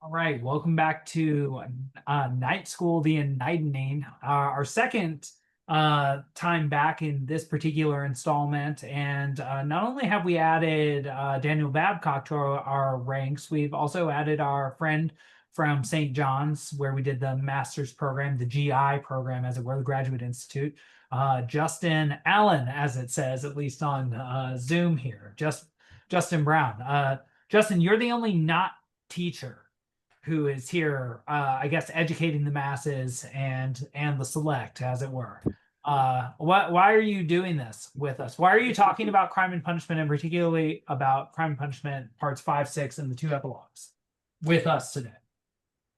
All right, welcome back to Night School, the Enlightening, our second time back in this particular installment. And not only have we added Daniel Babcock to our ranks, we've also added our friend from St. John's, where we did the master's program, the GI program, as it were, the Graduate Institute. Justin Allen, as it says, at least on Zoom here. Justin Brown. Justin, you're the only not teacher who is here, I guess, educating the masses and the select, as it were. Why are you doing this with us? Why are you talking about Crime and Punishment, and particularly about Crime and Punishment parts 5, 6, and the 2 epilogues with us today?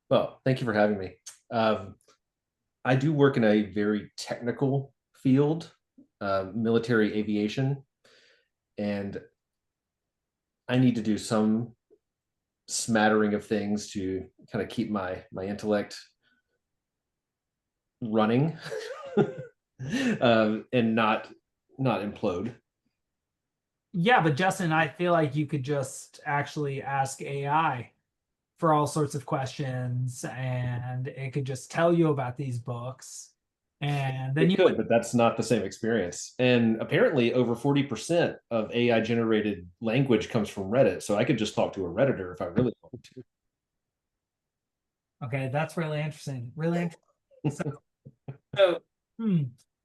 Well, thank you for having me. I do work in a very technical field, military aviation, and I need to do some smattering of things to kind of keep my intellect running and not implode. Yeah, but Justin, I feel like you could just actually ask AI for all sorts of questions, and it could just tell you about these books, and then It you could, but that's not the same experience. And apparently over 40% of AI generated language comes from Reddit. So I could just talk to a Redditor if I really wanted to. Okay, that's really interesting. Really interesting. So,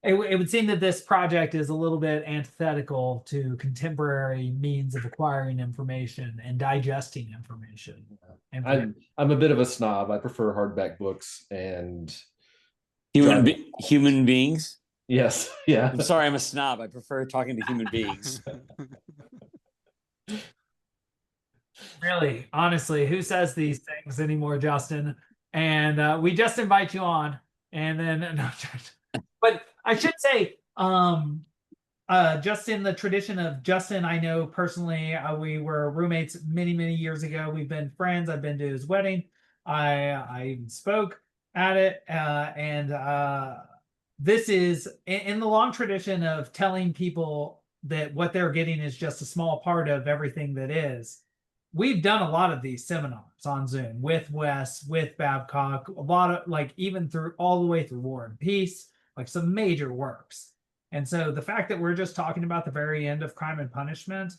it would seem that this project is a little bit antithetical to contemporary means of acquiring information and digesting information. I'm a bit of a snob. I prefer hardback books and human beings. Yes, yeah. I'm sorry, I'm a snob. I prefer talking to human beings. Really, honestly, who says these things anymore, Justin? And we just invite you on, and then no, but I should say, just in the tradition of Justin, I know personally, we were roommates many years ago. We've been friends. I've been to his wedding. I spoke at it, and this is in the long tradition of telling people that what they're getting is just a small part of everything that is. We've done a lot of these seminars on Zoom with Wes, with Babcock, a lot of, like, even through all the way through War and Peace, like some major works. And so the fact that we're just talking about the very end of Crime and Punishment,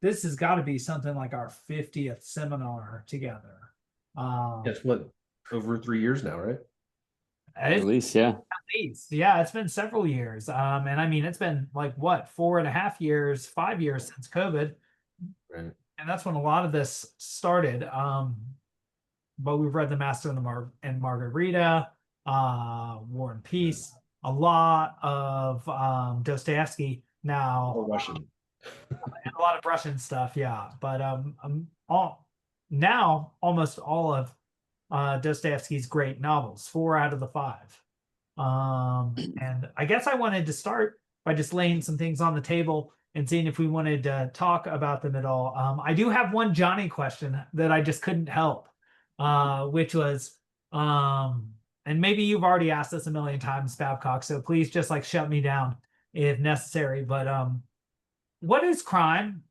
this has got to be something like our 50th seminar together. That's what, over 3 years now, right? At least, yeah. At least, yeah, it's been several years. And I mean, it's been like what, 4.5 years, 5 years since COVID. Right. And that's when a lot of this started. But we've read The Master and Margarita, War and Peace, a lot of Dostoevsky now. Or Russian. And a lot of Russian stuff, yeah. But now almost all of Dostoevsky's great novels, 4 out of the 5. And I guess I wanted to start by just laying some things on the table and seeing if we wanted to talk about them at all. I do have one Johnny question that I just couldn't help, which was, and maybe you've already asked this a million times, Babcock, so please just like shut me down if necessary. But what is crime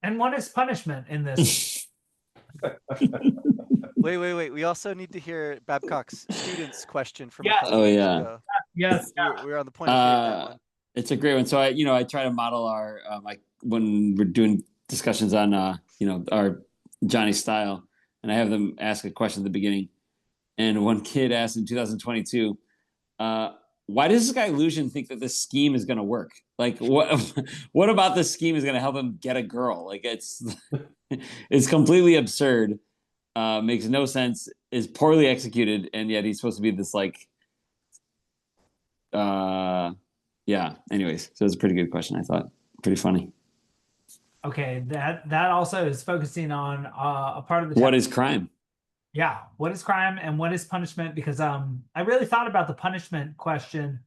and what is punishment in this? Wait. We also need to hear Babcock's student's question from Yes. a couple weeks ago. Yes. We're on the point of that one. It's a great one. So I try to model our like when we're doing discussions on our Johnny style, and I have them ask a question at the beginning. And one kid asked in 2022, why does this guy Illusion think that this scheme is going to work? Like, what about this scheme is going to help him get a girl? Like, it's completely absurd, makes no sense, is poorly executed, and yet he's supposed to be this like, yeah. Anyways, so it's a pretty good question. I thought pretty funny. Okay, that also is focusing on a part of the what is crime? Yeah, what is crime and what is punishment? Because I really thought about the punishment question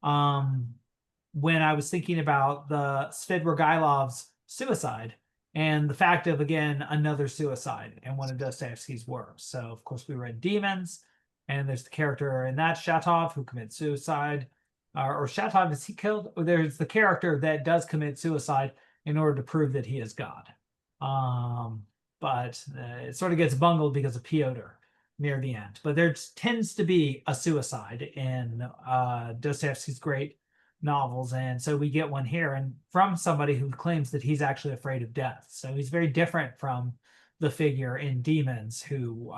when I was thinking about the Svidrigaïlov's suicide and the fact of, again, another suicide in one of Dostoevsky's works. So of course we read Demons, and there's the character in that, Shatov, who commits suicide. Or Shatov, is he killed? Or there's the character that does commit suicide in order to prove that he is God. but it sort of gets bungled because of Fyodor near the end. But there tends to be a suicide in Dostoevsky's great novels, and so we get one here, and from somebody who claims that he's actually afraid of death. So he's very different from the figure in Demons who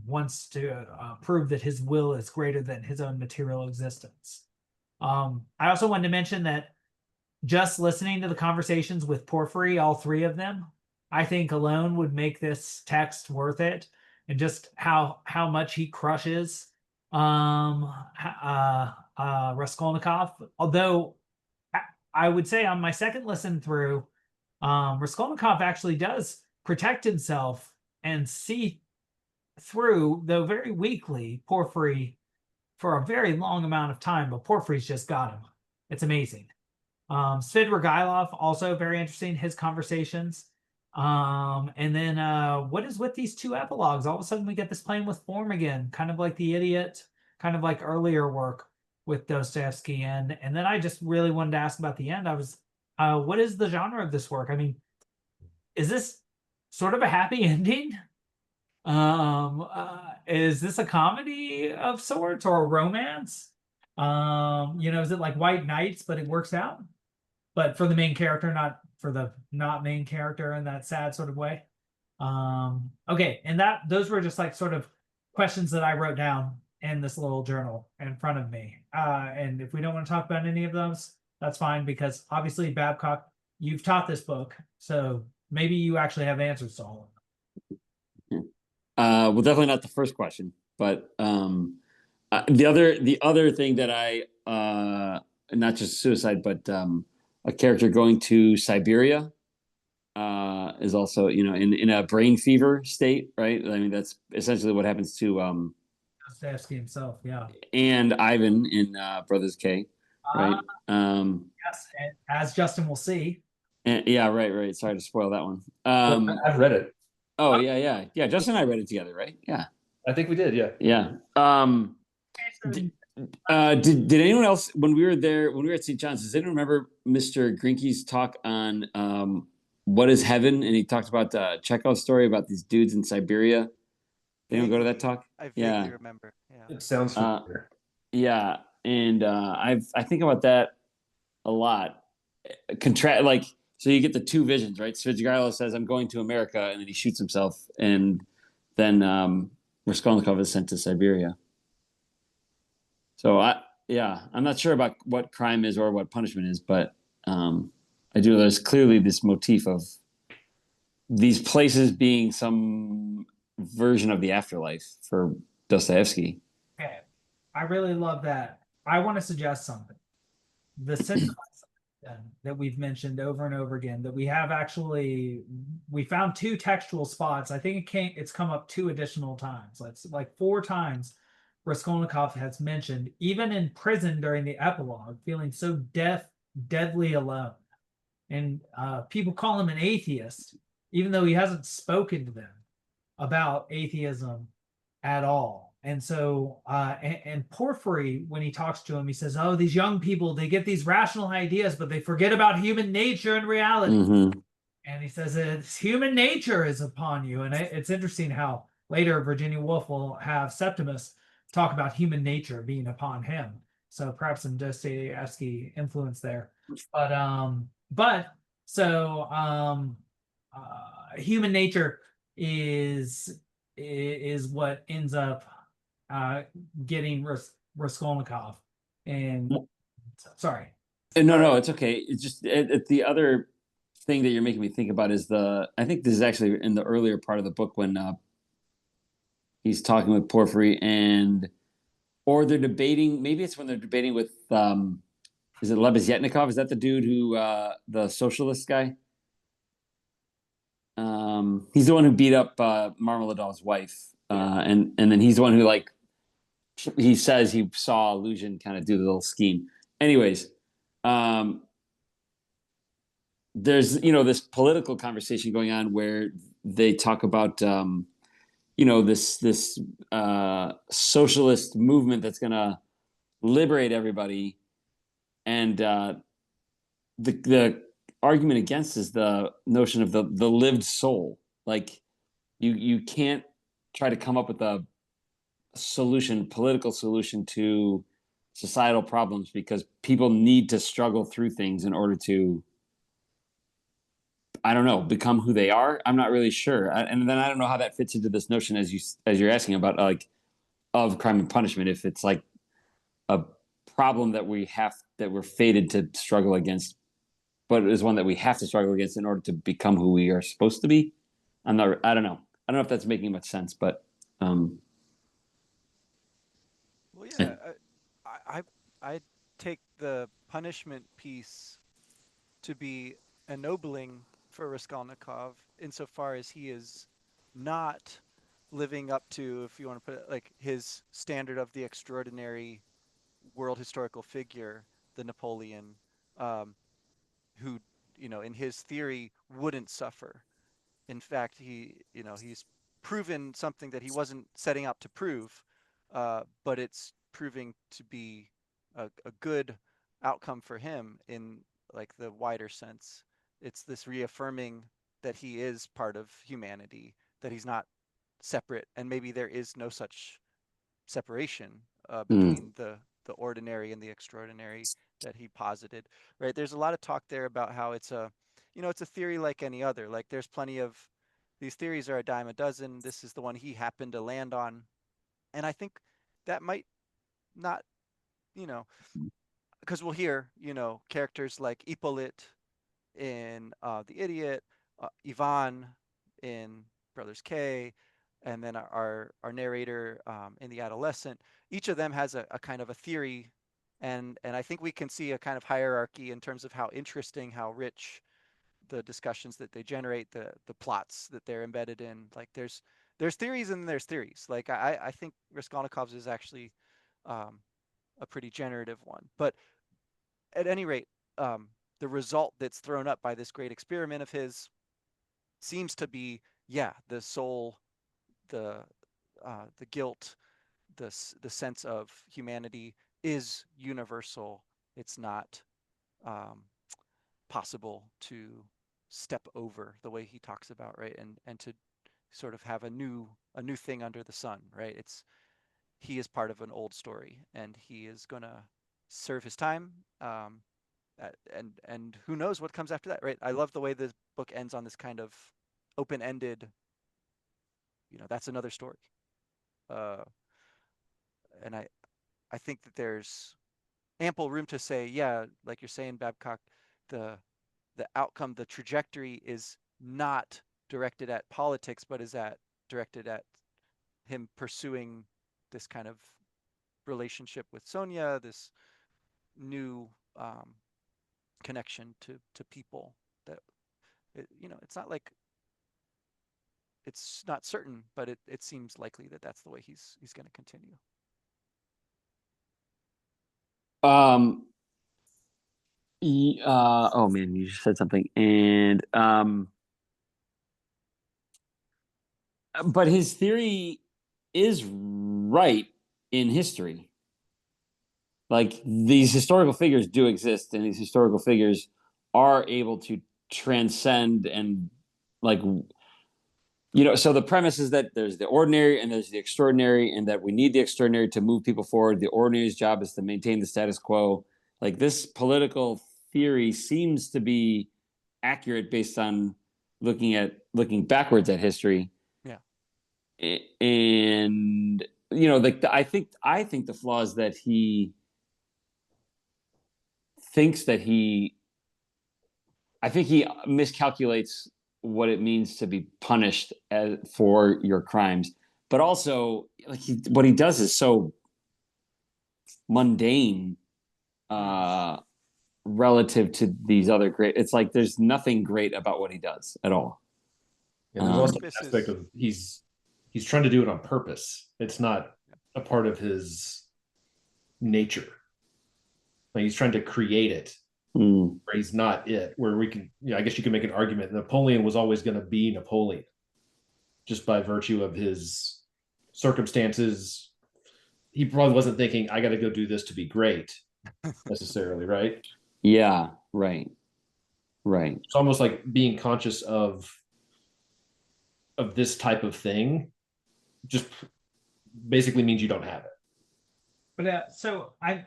wants to prove that his will is greater than his own material existence. I also wanted to mention that just listening to the conversations with Porphyry, all three of them, I think alone would make this text worth it, and just how much he crushes Raskolnikov. Although I would say on my second listen through, Raskolnikov actually does protect himself and see through, though very weakly, Porphyry for a very long amount of time, but Porphyry's just got him. It's amazing. Svid Regailov, also very interesting, his conversations. And then what is with these two epilogues? All of a sudden we get this playing with form again, kind of like The Idiot, kind of like earlier work with Dostoevsky. And then I just really wanted to ask about the end. What is the genre of this work? I mean, is this sort of a happy ending? Is this a comedy of sorts or a romance? Is it like White Knights, but it works out? But for the main character, not for the not main character in that sad sort of way. Okay, and those were just like sort of questions that I wrote down in this little journal in front of me. And if we don't want to talk about any of those, that's fine, because obviously, Babcock, you've taught this book, so maybe you actually have answers to all of them. Well, definitely not the first question, but the other thing that I not just suicide, but a character going to Siberia is also, in a brain fever state, right? I mean, that's essentially what happens to Dostoevsky himself, yeah, and Ivan in Brothers K, right? Yes, and as Justin will see. And, yeah, right. Sorry to spoil that one. I've read it. Oh yeah. Justin and I read it together, right? Yeah, I think we did. Yeah. Did anyone else, when we were at St. John's, does anyone remember Mr. Grinke's talk on what is heaven? And he talked about the Chekhov's story about these dudes in Siberia. Did anyone go to that talk? I vaguely remember. Yeah. It sounds familiar. Yeah, and I think about that a lot. So you get the two visions, right? Svidrigailov says, "I'm going to America," and then he shoots himself, and then Raskolnikov is sent to Siberia. So I'm not sure about what crime is or what punishment is, but I do. There's clearly this motif of these places being some version of the afterlife for Dostoevsky. Okay, I really love that. I want to suggest something. The synchronization that we've mentioned over and over again, that we found two textual spots. I think it's come up 2 additional times. It's like 4 times Raskolnikov has mentioned, even in prison during the epilogue, feeling so deadly alone. And people call him an atheist, even though he hasn't spoken to them about atheism at all. And so, and Porphyry, when he talks to him, he says, "Oh, these young people, they get these rational ideas, but they forget about human nature and reality." Mm-hmm. And he says, "It's human nature is upon you." And it's interesting how later Virginia Woolf will have Septimus talk about human nature being upon him. So perhaps some Dostoevsky influence there. But human nature is what ends up getting Raskolnikov. And sorry. No, it's okay. It's just the other thing that you're making me think about is I think this is actually in the earlier part of the book when he's talking with Porphyry or they're debating. Maybe it's when they're debating with is it Lebezyatnikov? Is that the dude who the socialist guy? He's the one who beat up Marmeladov's wife, and then he's the one who he says he saw Illusion kind of do the little scheme. Anyways, there's this political conversation going on where they talk about this socialist movement that's going to liberate everybody, and the argument against is the notion of the lived soul. Like you can't try to come up with a political solution to societal problems, because people need to struggle through things in order to, I don't know, become who they are. I'm not really sure. And then I don't know how that fits into this notion as you're asking about, like, of crime and punishment. If it's like a problem that we're fated to struggle against, but it is one that we have to struggle against in order to become who we are supposed to be. I don't know. I don't know if that's making much sense, but Well, yeah, I take the punishment piece to be ennobling for Raskolnikov insofar as he is not living up to, if you want to put it like, his standard of the extraordinary world historical figure, the Napoleon, um, who, in his theory wouldn't suffer. In fact, he's proven something that he wasn't setting out to prove, but it's proving to be a good outcome for him in, like, the wider sense. It's this reaffirming that he is part of humanity, that he's not separate, and maybe there is no such separation between the ordinary and the extraordinary that he posited. Right? There's a lot of talk there about how it's a theory like any other. Like, there's plenty of these theories are a dime a dozen. This is the one he happened to land on, and I think that might not, you know, because we'll hear, characters like Hippolyte in The Idiot, Ivan in Brothers K, and then our narrator in The Adolescent. Each of them has a kind of a theory, and I think we can see a kind of hierarchy in terms of how interesting, how rich the discussions that they generate, the plots that they're embedded in. Like, there's theories and there's theories. Like, I think Raskolnikov's is actually a pretty generative one. But at any rate, the result that's thrown up by this great experiment of his seems to be, yeah, the soul, the guilt, the sense of humanity is universal. It's not possible to step over, the way he talks about, right? And to sort of have a new thing under the sun, right? He is part of an old story, and he is gonna serve his time. And who knows what comes after that, right? I love the way the book ends on this kind of open-ended, that's another story. And I think that there's ample room to say, yeah, like you're saying, Babcock, the outcome, the trajectory is not directed at politics, but is directed at him pursuing this kind of relationship with Sonia, this new connection to people. That it's not like, it's not certain, but it seems likely that that's the way he's going to continue. Oh man, you just said something, and but his theory is right in history. Like, these historical figures do exist, and these historical figures are able to transcend and, like, so the premise is that there's the ordinary and there's the extraordinary, and that we need the extraordinary to move people forward. The ordinary's job is to maintain the status quo. Like, this political theory seems to be accurate based on looking backwards at history. Yeah. And like, I think the flaw is that he thinks that I think he miscalculates what it means to be punished for your crimes, but also, like, what he does is so mundane relative to these other great. It's like there's nothing great about what he does at all. And there's also an aspect of he's trying to do it on purpose. It's not a part of his nature. Like, he's trying to create it. Where he's not it, where we can, I guess you can make an argument Napoleon was always going to be Napoleon, just by virtue of his circumstances. He probably wasn't thinking, I got to go do this to be great, necessarily, right? Yeah, right. It's almost like being conscious of of this type of thing just basically means you don't have it. But so I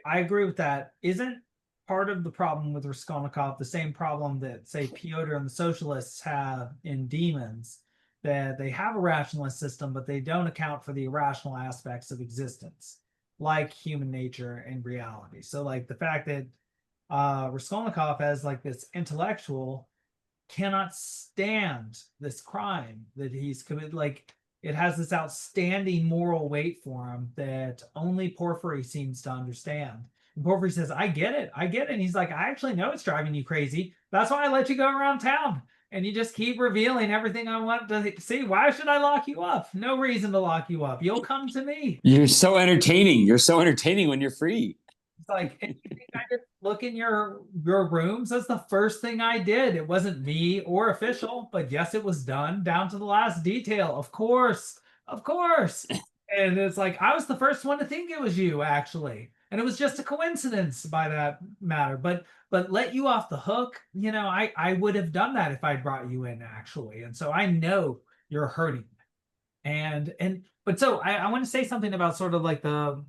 agree with that. Isn't part of the problem with Raskolnikov the same problem that say Fyodor and the socialists have in Demons, that they have a rationalist system, but they don't account for the irrational aspects of existence, like human nature and reality. So like the fact that Raskolnikov as like this intellectual cannot stand this crime that he's committed. Like it has this outstanding moral weight for him that only Porphyry seems to understand. And Porphyry says, I get it. I get it. And he's like, I actually know it's driving you crazy. That's why I let you go around town. And you just keep revealing everything I want to see. Why should I lock you up? No reason to lock you up. You'll come to me. You're so entertaining. You're so entertaining when you're free. It's like, and you think I just look in your rooms? That's the first thing I did. It wasn't me or official, but yes, it was done down to the last detail. Of course, of course. And it's like I was the first one to think it was you, actually, and it was just a coincidence by that matter. But let you off the hook. You know, I would have done that if I'd brought you in, actually. And so I know you're hurting. But so I want to say something about sort of like the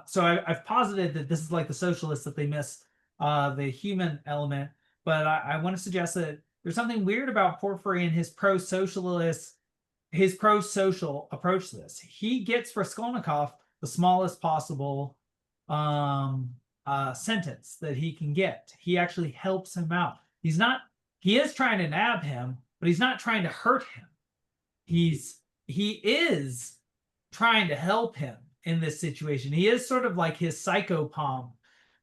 so I've posited that this is like the socialists, that they miss the human element, but I want to suggest that there's something weird about Porphyry and his pro-social approach to this. He gets Raskolnikov the smallest possible sentence that he can get. He actually helps him out. He is trying to nab him, but he's not trying to hurt him. He is trying to help him in this situation. He is sort of like his psychopomp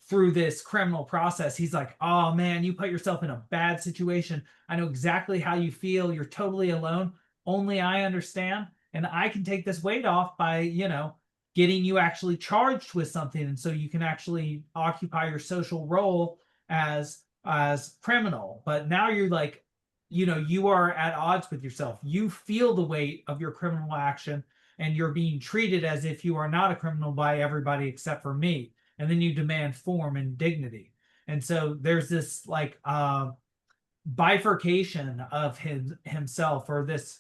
through this criminal process. He's like, oh man, you put yourself in a bad situation. I know exactly how you feel. You're totally alone. Only I understand. And I can take this weight off by, getting you actually charged with something. And so you can actually occupy your social role as criminal. But now you're like, you are at odds with yourself. You feel the weight of your criminal action, and you're being treated as if you are not a criminal by everybody except for me. And then you demand form and dignity. And so there's this like bifurcation of himself, or this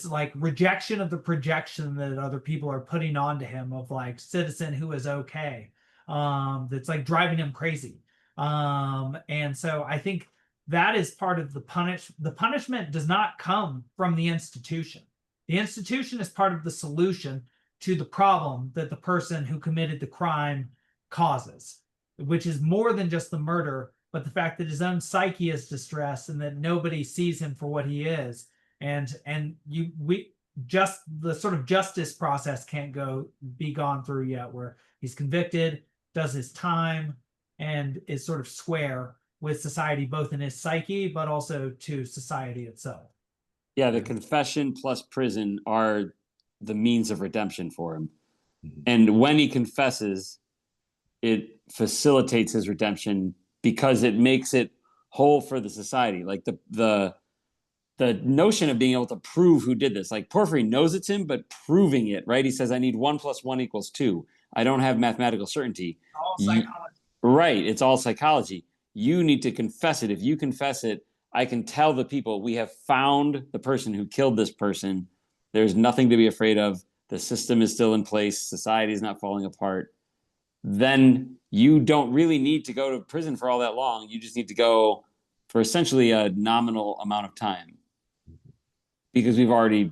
like rejection of the projection that other people are putting onto him of like citizen who is okay. That's like driving him crazy. And so I think that is part of the punishment does not come from the institution. The institution is part of the solution to the problem that the person who committed the crime causes, which is more than just the murder, but the fact that his own psyche is distressed and that nobody sees him for what he is. And the sort of justice process can't be gone through yet, where he's convicted, does his time, and is sort of square with society, both in his psyche, but also to society itself. Yeah, the confession plus prison are the means of redemption for him. And when he confesses, it facilitates his redemption because it makes it whole for the society. Like the notion of being able to prove who did this, like Porphyry knows it's him, but proving it, right? He says, I need 1 + 1 = 2. I don't have mathematical certainty. All psychology. Right. It's all psychology. You need to confess it. If you confess it, I can tell the people we have found the person who killed this person. There's nothing to be afraid of. The system is still in place. Society is not falling apart. Then you don't really need to go to prison for all that long. You just need to go for essentially a nominal amount of time, because we've already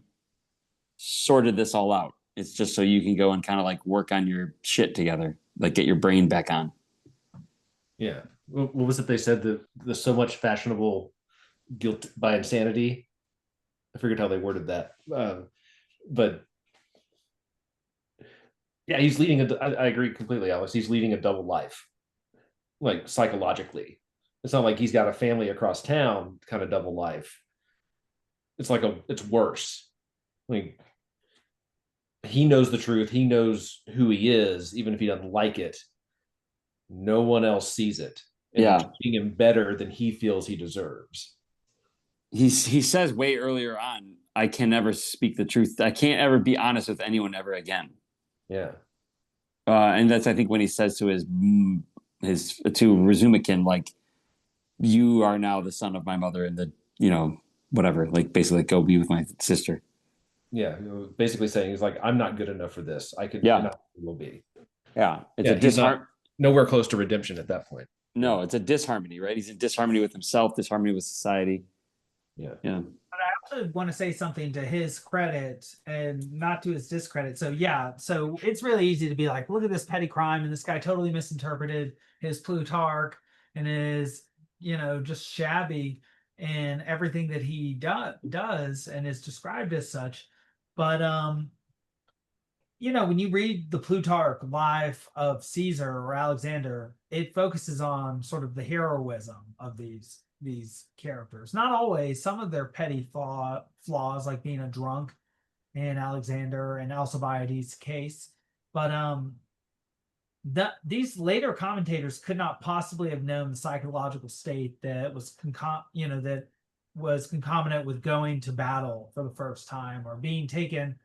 sorted this all out. It's just so you can go and kind of like work on your shit together, like get your brain back on. Yeah. What was it they said, that there's so much fashionable guilt by insanity? I forget how they worded that. But yeah, he's leading I agree completely, Alex. He's leading a double life, like psychologically. It's not like he's got a family across town kind of double life. It's like it's worse. Like he knows the truth. He knows who he is, even if he doesn't like it. No one else sees it. And Yeah, treating him better than he feels he deserves. he says way earlier on, I can never speak the truth. I can't ever be honest with anyone ever again. Yeah. And that's, I think, when he says to to Razumikin, like, you are now the son of my mother, and whatever, like basically like, go be with my sister. Yeah, basically saying he's like, I'm not good enough for this. I could, Yeah. and I will be. Yeah, it's Yeah, a he's not nowhere close to redemption at that point. No, it's a disharmony, right? He's in disharmony with himself, disharmony with society. Yeah. Yeah. But I also want to say something to his credit and not to his discredit. So yeah, so it's really easy to be like, look at this petty crime, and this guy totally misinterpreted his Plutarch and is, just shabby in everything that he does and is described as such. But when you read the Plutarch life of Caesar or Alexander, it focuses on sort of the heroism of these characters. Not always. Some of their petty flaws, like being a drunk in Alexander and Alcibiades' case, but these later commentators could not possibly have known the psychological state that was concomitant with going to battle for the first time, or being taken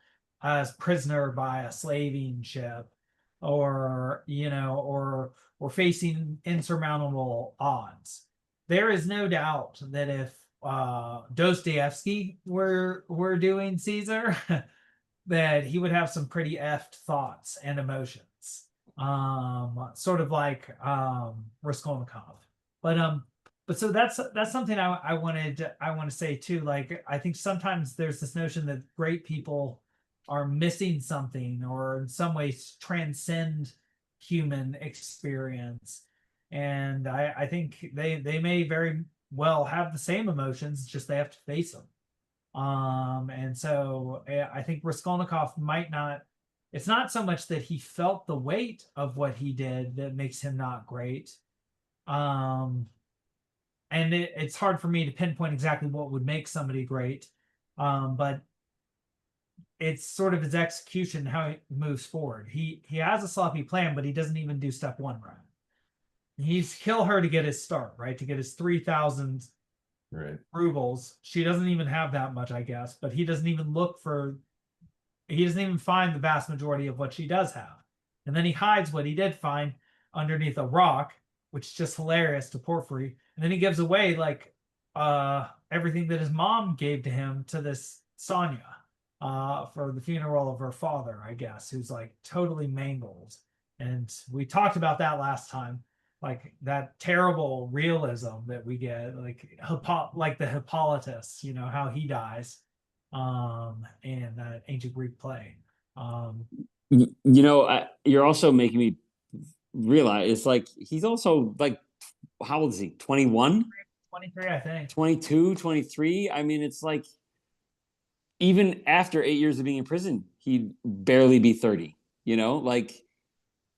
as prisoner by a slaving ship, or or facing insurmountable odds. There is no doubt that if Dostoevsky were doing Caesar, that he would have some pretty effed thoughts and emotions, sort of like Raskolnikov. But so that's something I want to say too. Like, I think sometimes there's this notion that great people are missing something, or in some ways transcend human experience, and I think they may very well have the same emotions, just they have to face them. And so I think Raskolnikov might not. It's not so much that he felt the weight of what he did that makes him not great. And it's hard for me to pinpoint exactly what would make somebody great. But it's sort of his execution, how he moves forward. He has a sloppy plan, but he doesn't even do step one right. He's kill her to get his start, right? To get his 3,000 rubles. She doesn't even have that much, I guess, but he doesn't even find the vast majority of what she does have. And then he hides what he did find underneath a rock, which is just hilarious to Porphyry. And then he gives away like everything that his mom gave to him to this Sonia for the funeral of her father, I guess, who's like totally mangled. And we talked about that last time, like that terrible realism that we get, like the Hippolytus, how he dies in that ancient Greek play. You're also making me realize it's like he's also like, how old is he? 21? 23, I think. 22, 23. I mean, it's like even after 8 years of being in prison, he'd barely be 30, like,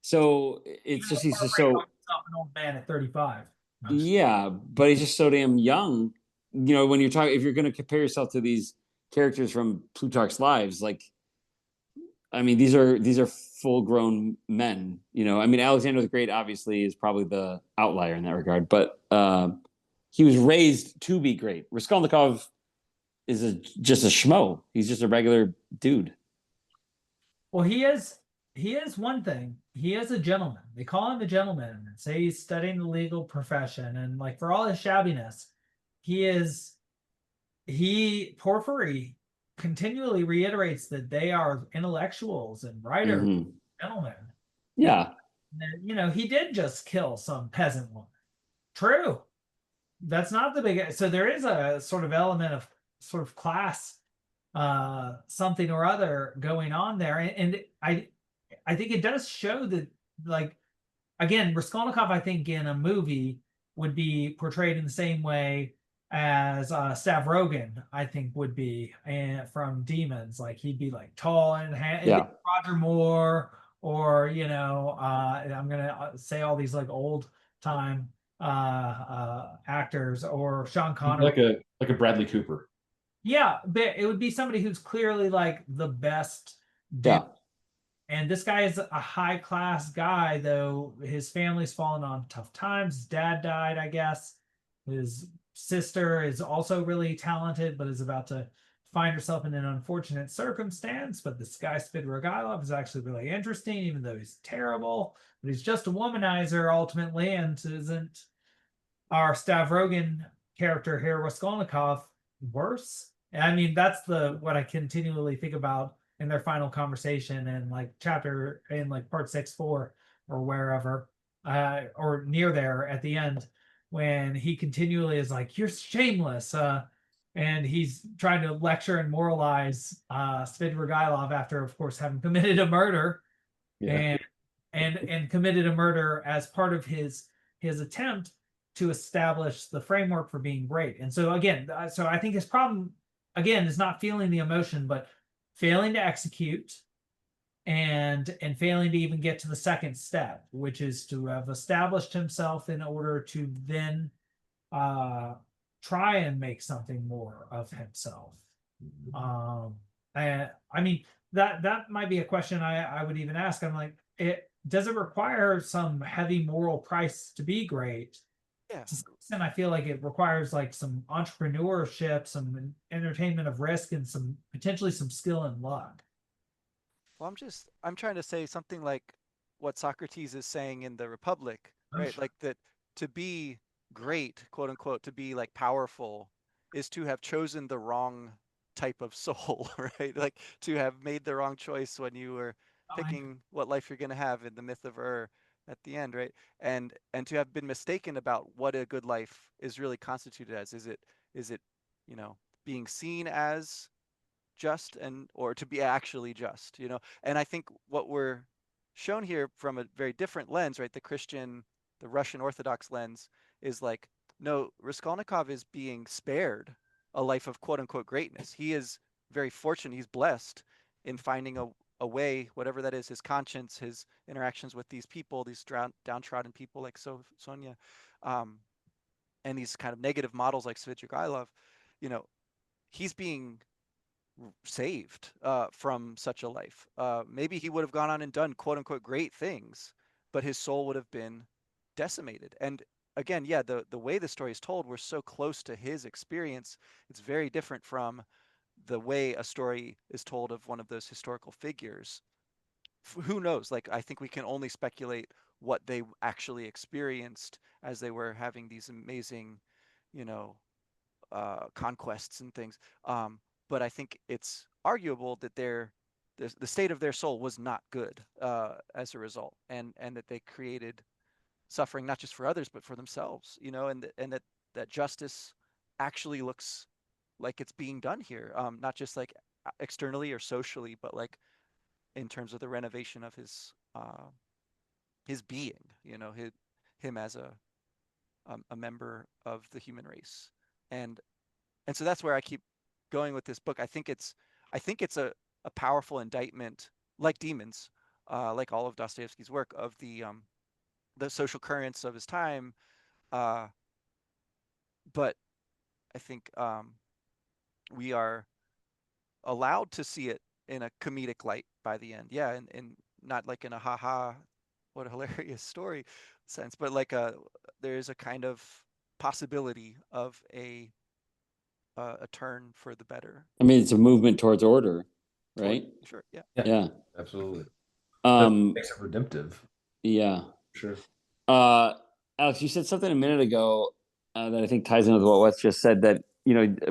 so it's just, he's just so an old man at 35. Yeah, but he's just so damn young. When you're talking, if you're going to compare yourself to these characters from Plutarch's lives, like, I mean, these are full grown men. I mean, Alexander the Great obviously is probably the outlier in that regard, but he was raised to be great. Raskolnikov is just a schmo. He's just a regular dude. Well, he is one thing. He is a gentleman. They call him a gentleman and say he's studying the legal profession. And like, for all his shabbiness, Porphyry continually reiterates that they are intellectuals and writers, gentlemen. Yeah. And, he did just kill some peasant woman. True. That's not the big. So there is a sort of element of sort of class something or other going on there, and I think it does show that, like, again, Raskolnikov, I think in a movie would be portrayed in the same way as Stavrogin, I think, would be from Demons. Like, he'd be like tall and Roger Moore, or I'm gonna say all these like old time actors, or Sean Connery, like a Bradley Cooper. Yeah, but it would be somebody who's clearly like the best. Yeah. And this guy is a high class guy, though his family's fallen on tough times. His dad died, I guess. His sister is also really talented, but is about to find herself in an unfortunate circumstance. But this guy Svidrigailov is actually really interesting, even though he's terrible. But he's just a womanizer ultimately, and isn't our Stavrogin character here, Raskolnikov. worse. And I mean, that's what I continually think about in their final conversation in like chapter in like part 6-4 or wherever, or near there at the end, when he continually is like, "You're shameless," and he's trying to lecture and moralize Svidrigailov after, of course, having committed a murder, Yeah. and and committed a murder as part of his attempt to establish the framework for being great. And so again, so I think his problem again is not feeling the emotion, but failing to execute and failing to even get to the second step, which is to have established himself in order to then uh try and make something more of himself. And I mean, that might be a question I would even ask. I'm like, does it require some heavy moral price to be great? Yeah. To some extent, I feel like it requires like some entrepreneurship, some entertainment of risk, and some potentially some skill and luck. Well, I'm trying to say something like what Socrates is saying in the Republic, Oh, right? sure. Like that to be great, quote unquote, to be like powerful is to have chosen the wrong type of soul, right? Like to have made the wrong choice when you were I picking what life you're going to have in the myth of Ur at the end, right? And to have been mistaken about what a good life is really constituted as. Is it, you know, being seen as just and or to be actually just, and I think what we're shown here from a very different lens, right, the Russian Orthodox lens is like, no, Raskolnikov is being spared a life of quote unquote greatness. He is very fortunate, he's blessed in finding a way, whatever that is, his conscience, his interactions with these people, these downtrodden people like Sonia, um, and these kind of negative models like Svidrigailov, you know he's being saved from such a life. Maybe he would have gone on and done quote unquote great things, but his soul would have been decimated. And again, yeah, the way the story is told, we're so close to his experience. It's very different from the way a story is told of one of those historical figures. Who knows? Like, I think we can only speculate what they actually experienced as they were having these amazing, you know, conquests and things. But I think it's arguable that the state of their soul was not good as a result, and that they created suffering not just for others but for themselves. And that justice actually looks like it's being done here, not just like externally or socially, but like in terms of the renovation of his being. Him as a member of the human race, and and so that's where I keep going with this book. I think it's a powerful indictment, like Demons, like all of Dostoevsky's work, of the social currents of his time. Uh, but I think we are allowed to see it in a comedic light by the end. Yeah, and not like in a haha, what a hilarious story sense, but like there is a kind of possibility of a turn for the better. I mean, it's a movement towards order, right? Sure, yeah. Yeah, Yeah. absolutely. Um, Makes it redemptive. yeah. Sure. Alex, you said something a minute ago that I think ties in with what Wes just said, that,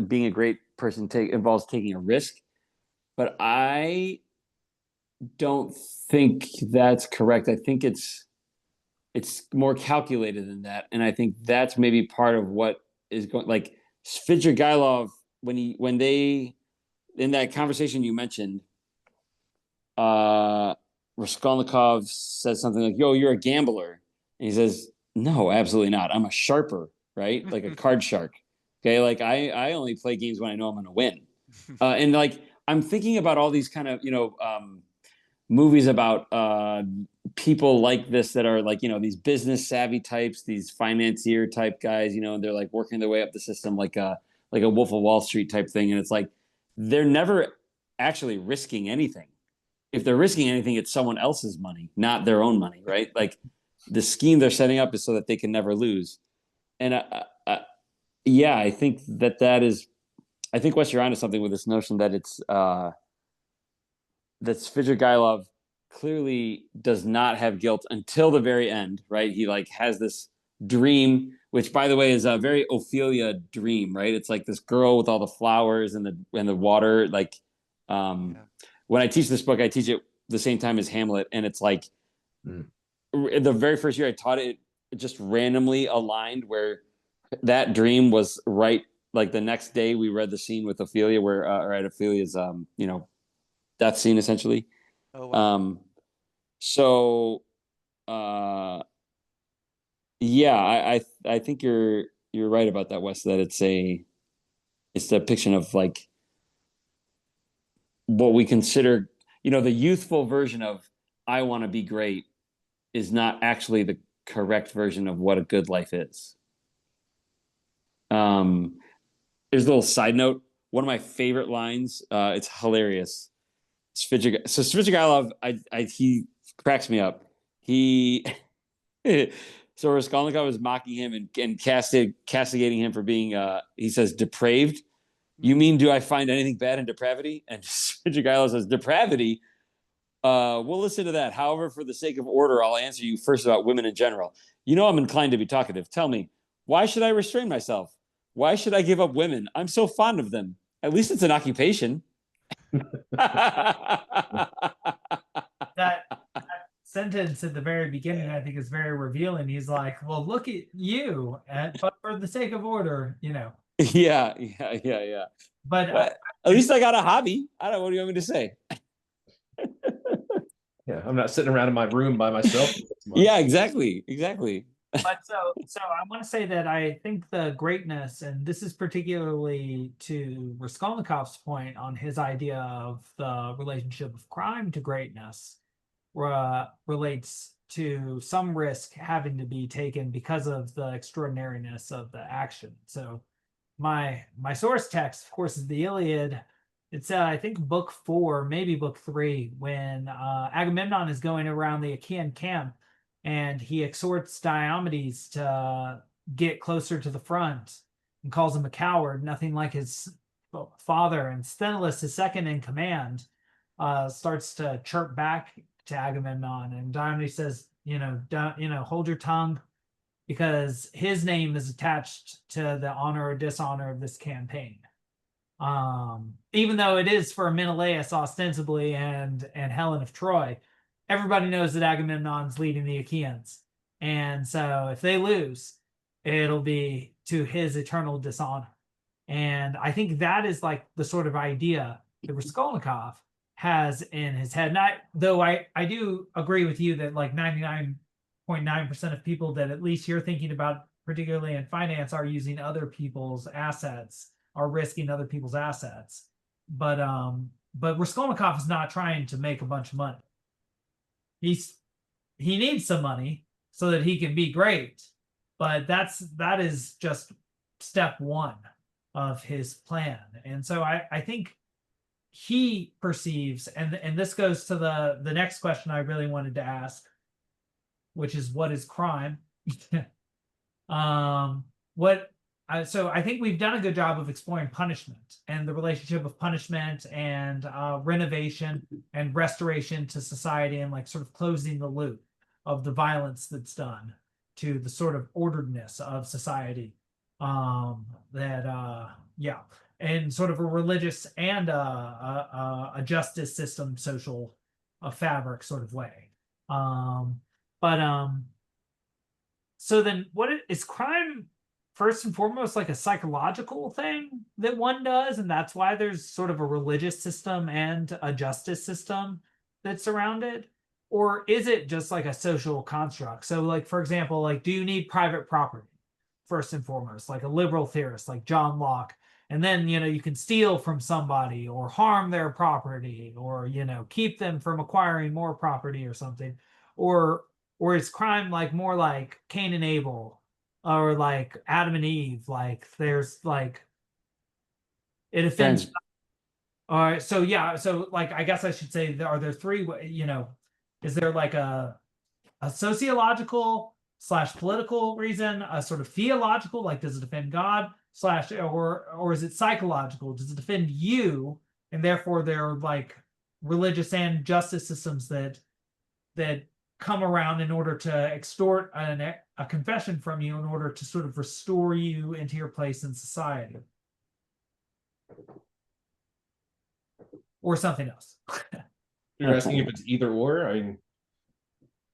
being a great person involves taking a risk, but I don't think that's correct. I think it's more calculated than that, and I think that's maybe part of what is going. Like Svidrigailov, when they in that conversation you mentioned, Raskolnikov says something like, "Yo, you're a gambler," and he says, "No, absolutely not. I'm a sharper, right? Like a card shark. Okay, like I only play games when I know I'm going to win." And like I'm thinking about all these kind of movies about people like this that are like these business savvy types, these financier type guys, and they're like working their way up the system like a Wolf of Wall Street type thing, and it's like they're never actually risking anything. If they're risking anything, it's someone else's money, not their own money, right? Like the scheme they're setting up is so that they can never lose. And yeah, I think that is. I think Wes, you're onto something with this notion that it's that Svidrigailov clearly does not have guilt until the very end, right? He like has this dream which by the way is a very Ophelia dream, right? It's like this girl with all the flowers and the water. Like when I teach this book, I teach it the same time as Hamlet, and it's like the very first year I taught it, it just randomly aligned where that dream was right. Like the next day, we read the scene with Ophelia, where or at Ophelia's death scene essentially. Oh wow. So yeah, I think you're right about that, Wes, that it's the depiction of like what we consider, the youthful version of I want to be great is not actually the correct version of what a good life is. There's a little side note. One of my favorite lines, it's hilarious. Svidrigailov, he cracks me up. He so Raskolnikov was mocking him and castigating him for being he says depraved. You mean, do I find anything bad in depravity? And Svidrigailov says, depravity? We'll listen to that. However, for the sake of order, I'll answer you first about women in general. I'm inclined to be talkative. Tell me, why should I restrain myself? Why should I give up women? I'm so fond of them. At least it's an occupation. That sentence at the very beginning, I think, is very revealing. He's like, well, look at you, but for the sake of order, Yeah. But at least I got a hobby. I don't know. What do you want me to say? Yeah, I'm not sitting around in my room by myself. Yeah, exactly. But so I want to say that I think the greatness, and this is particularly to Raskolnikov's point on his idea of the relationship of crime to greatness, relates to some risk having to be taken because of the extraordinariness of the action. So my source text, of course, is the Iliad. It's I think book 4, maybe book 3, when Agamemnon is going around the Achaean camp and he exhorts Diomedes to get closer to the front and calls him a coward, nothing like his father. And Sthenelus, his second in command, starts to chirp back to Agamemnon, and Diomedes says, hold your tongue, because his name is attached to the honor or dishonor of this campaign. Even though it is for Menelaus ostensibly and Helen of Troy, everybody knows that Agamemnon's leading the Achaeans. And so if they lose, it'll be to his eternal dishonor. And I think that is like the sort of idea that Raskolnikov has in his head. Though I do agree with you that like 99.9% of people that at least you're thinking about, particularly in finance, are using other people's assets, are risking other people's assets. But Raskolnikov is not trying to make a bunch of money. He needs some money so that he can be great, but that is just step one of his plan. And so I think he perceives, and this goes to the next question I really wanted to ask, which is, what is crime? So I think we've done a good job of exploring punishment and the relationship of punishment and renovation and restoration to society, and like sort of closing the loop of the violence that's done to the sort of orderedness of society. And sort of a religious and a justice system, social fabric sort of way. So then what is crime? First and foremost, like a psychological thing that one does, and that's why there's sort of a religious system and a justice system that's around it? Or is it just like a social construct? So like, for example, like, do you need private property first and foremost, like a liberal theorist like John Locke? And then, you can steal from somebody or harm their property, or, keep them from acquiring more property or something. Or is crime like more like Cain and Abel, or like Adam and Eve? Like there's like, it offends. All right. So yeah. So like, I guess I should say, are there three, is there like a sociological / political reason, a sort of theological, like does it defend God, or is it psychological? Does it defend you? And therefore there are like religious and justice systems that come around in order to extort a confession from you in order to sort of restore you into your place in society. Or something else. You're asking if it's either or? I mean,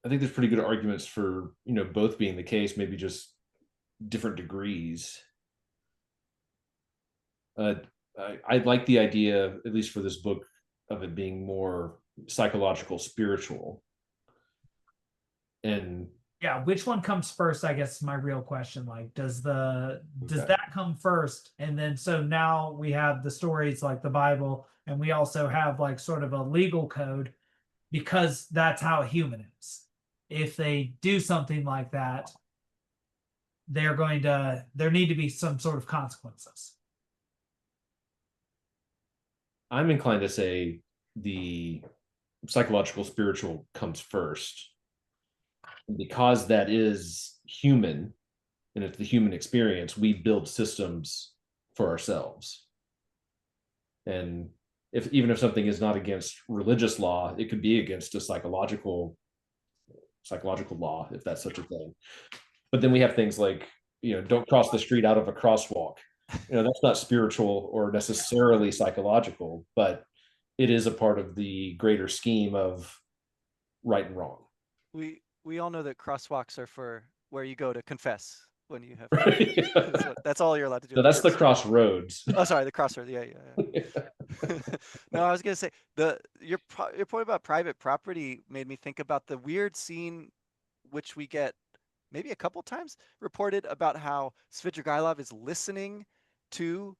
I think there's pretty good arguments for, both being the case, maybe just different degrees. I like the idea, at least for this book, of it being more psychological, spiritual. And yeah, which one comes first, I guess, is my real question. Like, does Okay. that come first? And then so now we have the stories like the Bible, and we also have like sort of a legal code, because that's how a human is. If they do something like that, there need to be some sort of consequences. I'm inclined to say the psychological, spiritual comes first, because that is human and it's the human experience. We build systems for ourselves, and even if something is not against religious law, it could be against a psychological law, if that's such a thing. But then we have things like, don't cross the street out of a crosswalk. That's not spiritual or necessarily psychological, but it is a part of the greater scheme of right and wrong. We all know that crosswalks are for where you go to confess when you have. Right. That's all you're allowed to do. No, that's the crossroads. Oh, sorry, the crossroads. Yeah. No, I was gonna say your point about private property made me think about the weird scene, which we get maybe a couple times reported, about how Svidrigailov is listening to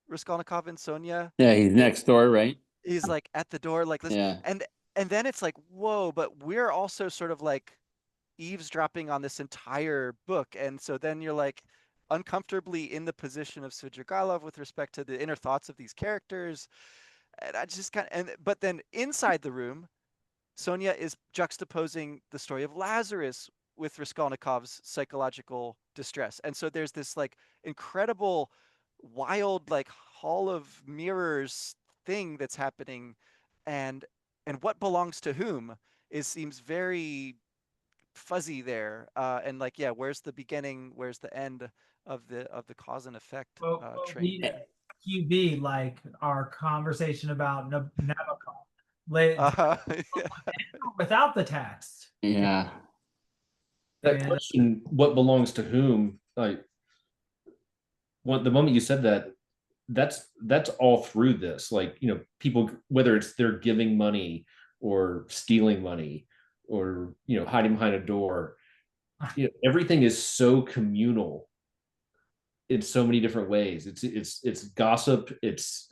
Raskolnikov and Sonia. Yeah, he's next door, right? He's like at the door, like this, Yeah. and then it's like, whoa! But we're also sort of like eavesdropping on this entire book, and so then you're like uncomfortably in the position of Svidrigailov with respect to the inner thoughts of these characters. And I just but then inside the room, Sonia is juxtaposing the story of Lazarus with Raskolnikov's psychological distress. And so there's this like incredible, wild, like hall of mirrors thing that's happening. And what belongs to whom seems very fuzzy there. And like, yeah, where's the beginning? Where's the end of the cause and effect train? QB, like our conversation about Nabokov. Yeah. Without the text. Yeah. That question, what belongs to whom, like, the moment you said that, that's all through this. Like, people, whether it's they're giving money or stealing money or, hiding behind a door, everything is so communal in so many different ways. It's gossip. It's,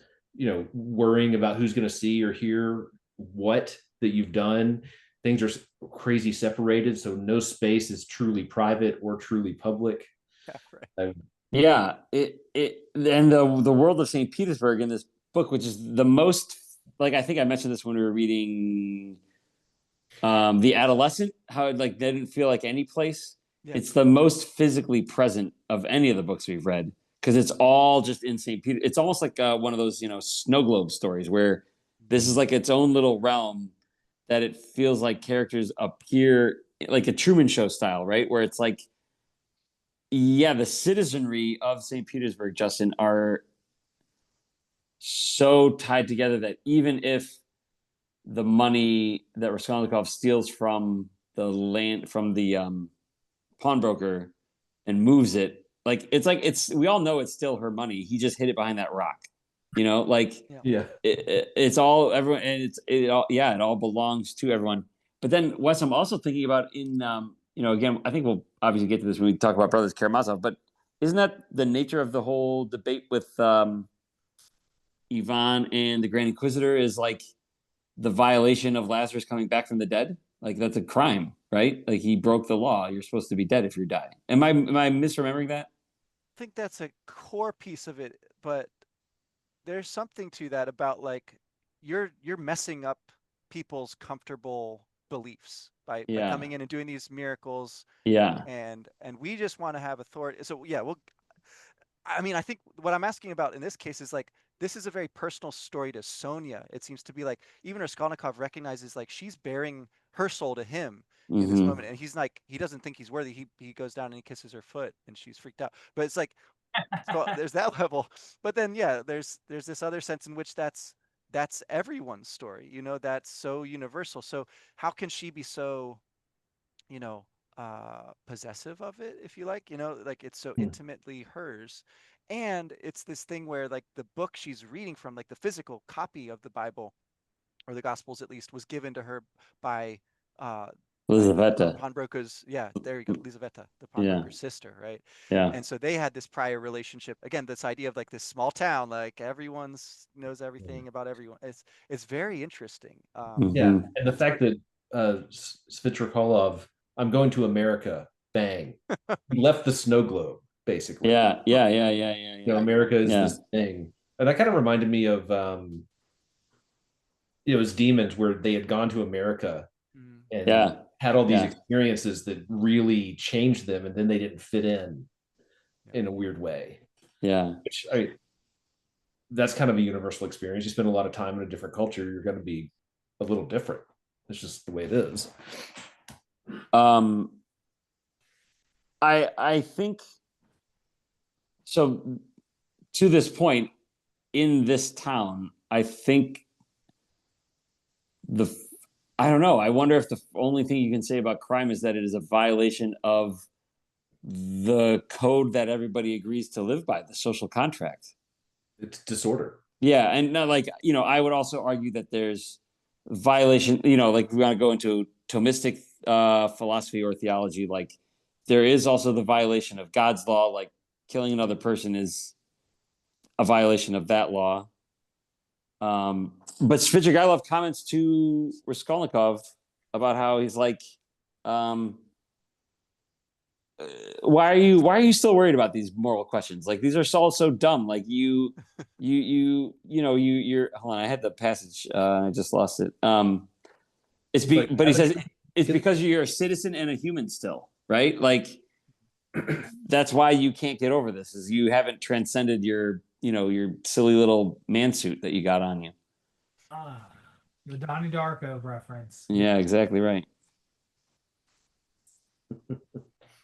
worrying about who's going to see or hear what that you've done. Things are crazy separated, so no space is truly private or truly public. Yeah, right. Yeah, and the world of St. Petersburg in this book, which is the most, like, I think I mentioned this when we were reading The Adolescent, how it like didn't feel like any place. Yeah. It's the most physically present of any of the books we've read, because it's all just in St. Peter. It's almost like one of those, snow globe stories where this is like its own little realm, that it feels like characters appear like a Truman Show style, right? Where it's like, yeah, the citizenry of St. Petersburg, Justin, are so tied together that even if the money that Raskolnikov steals from the land, from the pawnbroker, and moves it, we all know it's still her money. He just hid it behind that rock, Yeah. It's all everyone, and it all belongs to everyone. But then, Wes, I'm also thinking about in again, I think we'll obviously get to this when we talk about Brothers Karamazov, but isn't that the nature of the whole debate with Ivan and the Grand Inquisitor, is like the violation of Lazarus coming back from the dead? Like, that's a crime, right? Like, he broke the law. You're supposed to be dead if you die. Am I misremembering that? I think that's a core piece of it, but there's something to that about like you're messing up people's comfortable beliefs by coming in and doing these miracles. Yeah. And we just want to have authority. So yeah, I mean, I think what I'm asking about in this case is like, this is a very personal story to Sonia. It seems to be like even Raskolnikov recognizes like she's bearing her soul to him. in this Mhm. moment, and he's like, he doesn't think he's worthy. He goes down and he kisses her foot, and she's freaked out. But it's like, so there's that level. But then yeah, there's this other sense in which that's everyone's story. You know, that's so universal. So how can she be so, you know, possessive of it, if you like? You know, like it's so Hmm. intimately hers. And it's this thing where like the book she's reading from, like the physical copy of the Bible or the Gospels at least, was given to her by uh, the Elizaveta. pawnbroker's, yeah, there you go, Lizaveta, the Yeah. pawnbroker's sister, right? Yeah. And so they had this prior relationship. Again, this idea of like this small town, like everyone's knows everything about everyone. It's very interesting. Yeah, Mhm. and the It's fact hard. that Svitrikolov, I'm going to America, bang, he left the snow globe basically. Yeah. Yeah. Yeah. Yeah. Yeah. You know, Yeah. America is Yeah. this thing, and that kind of reminded me of it was Demons, where they had gone to America Mm, and Yeah. had all these Yeah. experiences that really changed them, and then they didn't fit yeah. in a weird way. Yeah. Which that's kind of a universal experience. You spend a lot of time in a different culture, you're going to be a little different. It's just the way it is. Um, I think so. To this point, in this town, I think the I don't know. I wonder if the only thing you can say about crime is that it is a violation of the code that everybody agrees to live by, the social contract. It's disorder. Yeah, and not like, I would also argue that there's violation. Like we want to go into Thomistic philosophy or theology. Like there is also the violation of God's law. Like killing another person is a violation of that law. But Svidrigailov comments to Raskolnikov about how he's like, um, why are you still worried about these moral questions? Like these are all so dumb. Like you're hold on. I had the passage. I just lost it. It's like, But he says it's because you're a citizen and a human still, right? Like that's why you can't get over this. Is you haven't transcended your silly little man suit that you got on you. Ah, the Donnie Darko reference. Yeah, exactly right.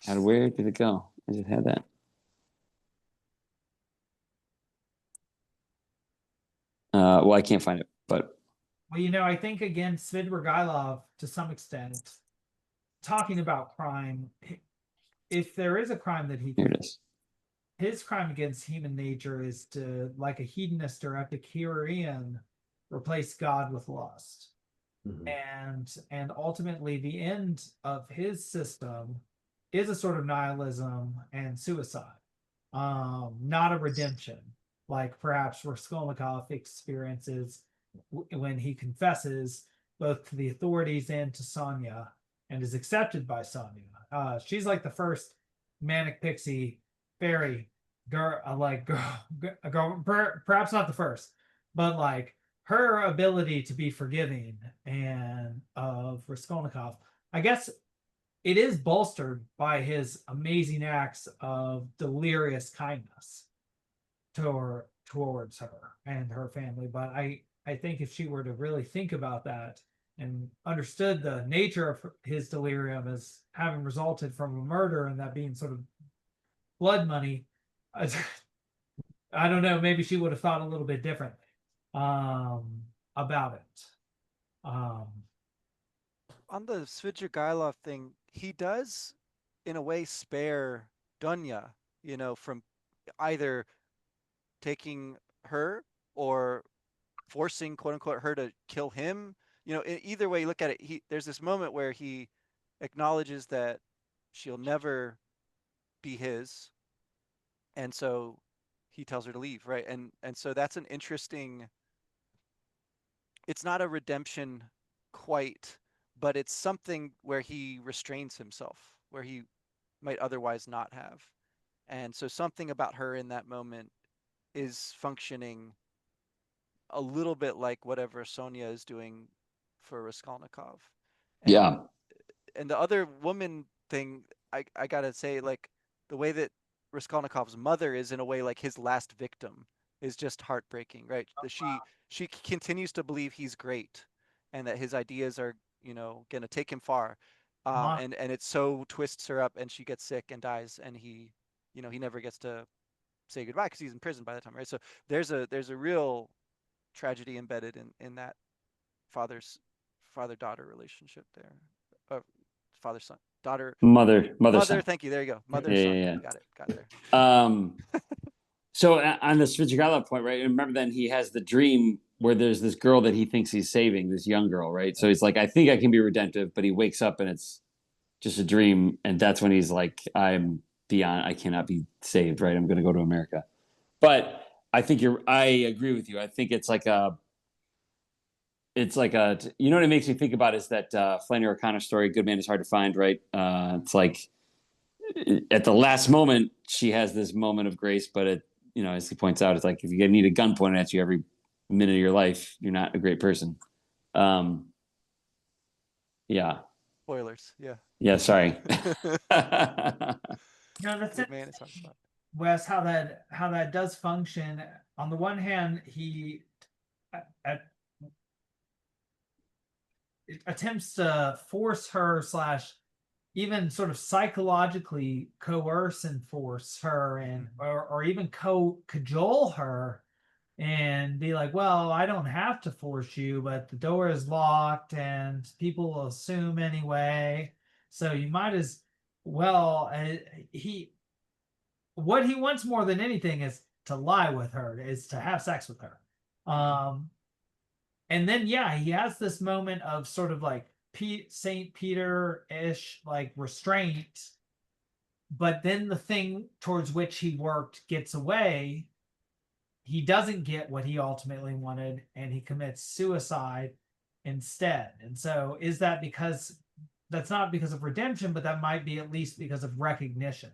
Where did it go? I just had that. Well, I can't find it, but Well, I think again, Svidrigailov, to some extent, talking about crime, if there is a crime that he here it is. his crime against human nature is to, like a hedonist or Epicurean, replace God with lust. Mhm. And ultimately the end of his system is a sort of nihilism and suicide, not a redemption, like perhaps Raskolnikov experiences when he confesses both to the authorities and to Sonia, and is accepted by Sonia. She's like the first manic pixie fairy girl, perhaps not the first, but like her ability to be forgiving and of Raskolnikov, I guess it is bolstered by his amazing acts of delirious kindness towards her and her family. But I think if she were to really think about that and understood the nature of his delirium as having resulted from a murder and that being sort of blood money, I don't know, maybe she would have thought a little bit differently about it. Um, On the Svidrigailov thing, he does, in a way, spare Dunya, from either taking her or forcing, quote unquote, her to kill him. Either way you look at it, there's this moment where he acknowledges that she'll never be his, and so he tells her to leave, right? And so that's an interesting. It's not a redemption quite, but it's something where he restrains himself, where he might otherwise not have. And so something about her in that moment is functioning a little bit like whatever Sonia is doing for Raskolnikov. And Yeah, and the other woman thing, I gotta say, like the way that Raskolnikov's mother is in a way like his last victim is just heartbreaking, right? That she continues to believe he's great and that his ideas are, gonna take him far. and it so twists her up, and she gets sick and dies, and he, he never gets to say goodbye because he's in prison by the time, right? So there's a real tragedy embedded in that father-daughter relationship there, father son daughter Mother mother. son. Thank you. There you go. Mother Yeah, son. yeah, Got it there. So on the Svitrigala point, right? Remember, then he has the dream where there's this girl that he thinks he's saving, this young girl, right? So he's like, I think I can be redemptive, but he wakes up and it's just a dream, and that's when he's like, I'm beyond. I cannot be saved, right? I'm going to go to America. But I think I agree with you. I think it's like a, you know what it makes me think about is that Flannery O'Connor story, Good Man is Hard to Find, right? It's like at the last moment, she has this moment of grace, but it, as he points out, it's like if you need a gun pointed at you every minute of your life, you're not a great person. Yeah. Spoilers. Yeah. Yeah. Sorry. No, that's Good it. Man is Hard to Find. Wes, how that does function. On the one hand, he attempts to force her / even sort of psychologically coerce and force her, and or even cajole her, and be like, well, I don't have to force you, but the door is locked and people will assume anyway, so you might as well. What he wants more than anything is to lie with her, is to have sex with her. And then, yeah, he has this moment of sort of like St. Peter-ish, like restraint. But then the thing towards which he worked gets away. He doesn't get what he ultimately wanted, and he commits suicide instead. And so is that because that's not because of redemption, but that might be at least because of recognition.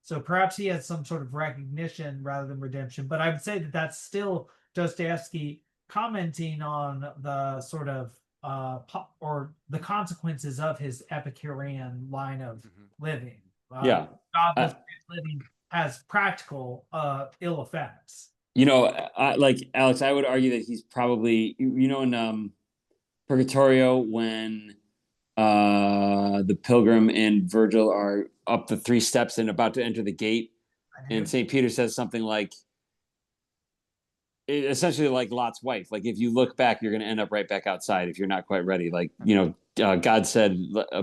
So perhaps he has some sort of recognition rather than redemption. But I would say that that's still Dostoevsky commenting on the sort of or the consequences of his Epicurean line of living. Yeah. Godless living has practical ill effects. Like Alex, I would argue that he's probably, in Purgatorio, when the pilgrim and Virgil are up the 3 steps and about to enter the gate, and St. Peter says something like, essentially like Lot's wife, like if you look back, you're going to end up right back outside if you're not quite ready. Like, God said,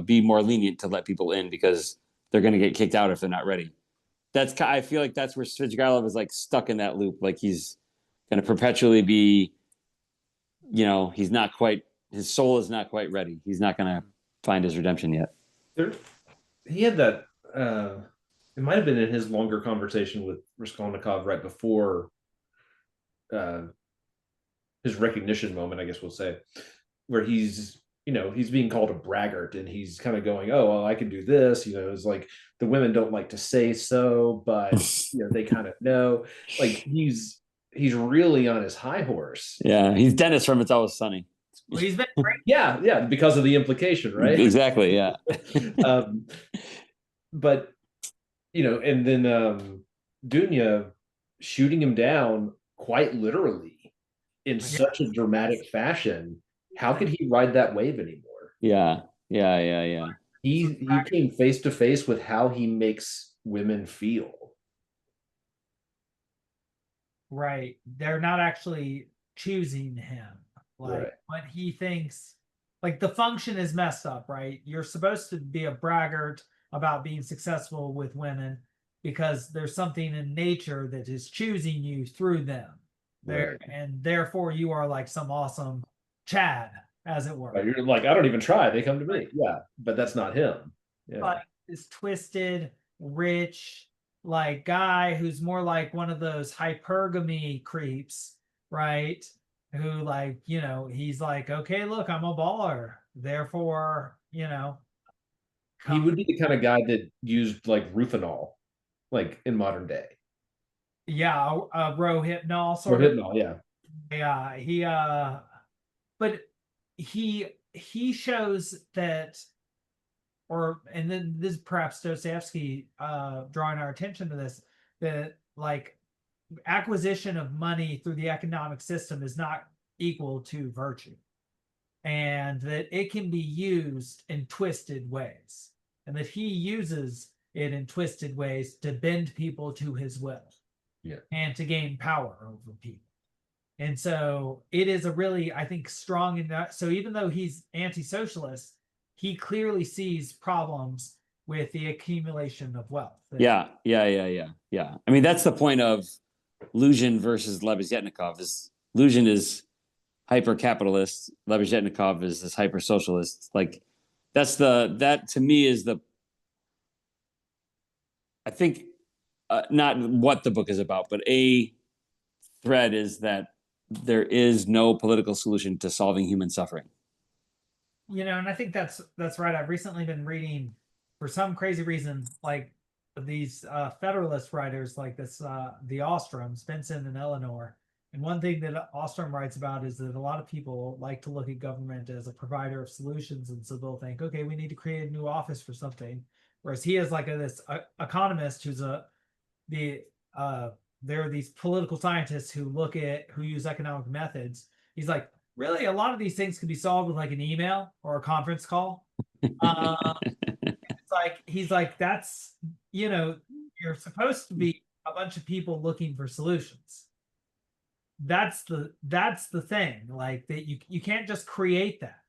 be more lenient to let people in because they're going to get kicked out if they're not ready. I feel like that's where Svitrigайлov is like stuck in that loop. Like he's going to perpetually be, he's not quite, his soul is not quite ready. He's not going to find his redemption yet. He had that, it might have been in his longer conversation with Raskolnikov right before his recognition moment, I guess we'll say, where he's being called a braggart, and he's kind of going, oh, well, I can do this, it's like the women don't like to say so, but they kind of know, like he's really on his high horse. Yeah, he's Dennis from It's Always Sunny. Well, he's been great. Yeah, because of the implication, right? Exactly, yeah. But and then Dunya shooting him down quite literally in such a dramatic fashion. How could he ride that wave anymore? Yeah. He came face to face with how he makes women feel. Right. They're not actually choosing him. Like right. What he thinks, like the function is messed up, right? You're supposed to be a braggart about being successful with women because there's something in nature that is choosing you through them. Right. And therefore you are like some awesome Chad, as it were. Right. You're like, I don't even try. They come to me. Yeah. But that's not him. Yeah. But this twisted, rich, like guy who's more like one of those hypergamy creeps, right? Who like, he's like, okay, look, I'm a baller. Therefore, he would be the kind of guy that used like Rufinol, like in modern day. Yeah, Rohypnol sort of. Rohypnol, yeah. Yeah, but he shows that, and then this is perhaps Dostoevsky drawing our attention to this, that like acquisition of money through the economic system is not equal to virtue. and that it can be used in twisted ways, and that he uses it in twisted ways to bend people to his will, and to gain power over people. And so it is a really, I think, strong in that. So even though he's anti-socialist, he clearly sees problems with the accumulation of wealth. Yeah. I mean, that's the point of Luzhin versus Lebeziatnikov. Is Luzhin is hyper-capitalist, Lebeziatnikov is this hyper-socialist. Like, that to me is I think, not what the book is about, but a thread is that there is no political solution to solving human suffering. And I think that's right. I've recently been reading, for some crazy reason, like these Federalist writers, like this, the Ostroms, Vincent and Eleanor. And one thing that Ostrom writes about is that a lot of people like to look at government as a provider of solutions, and so they'll think, okay, we need to create a new office for something. Whereas he is like this economist who's there are these political scientists who use economic methods. He's like, really, a lot of these things can be solved with like an email or a conference call. It's like, he's like, that's, you're supposed to be a bunch of people looking for solutions. That's the thing, like, that you can't just create that.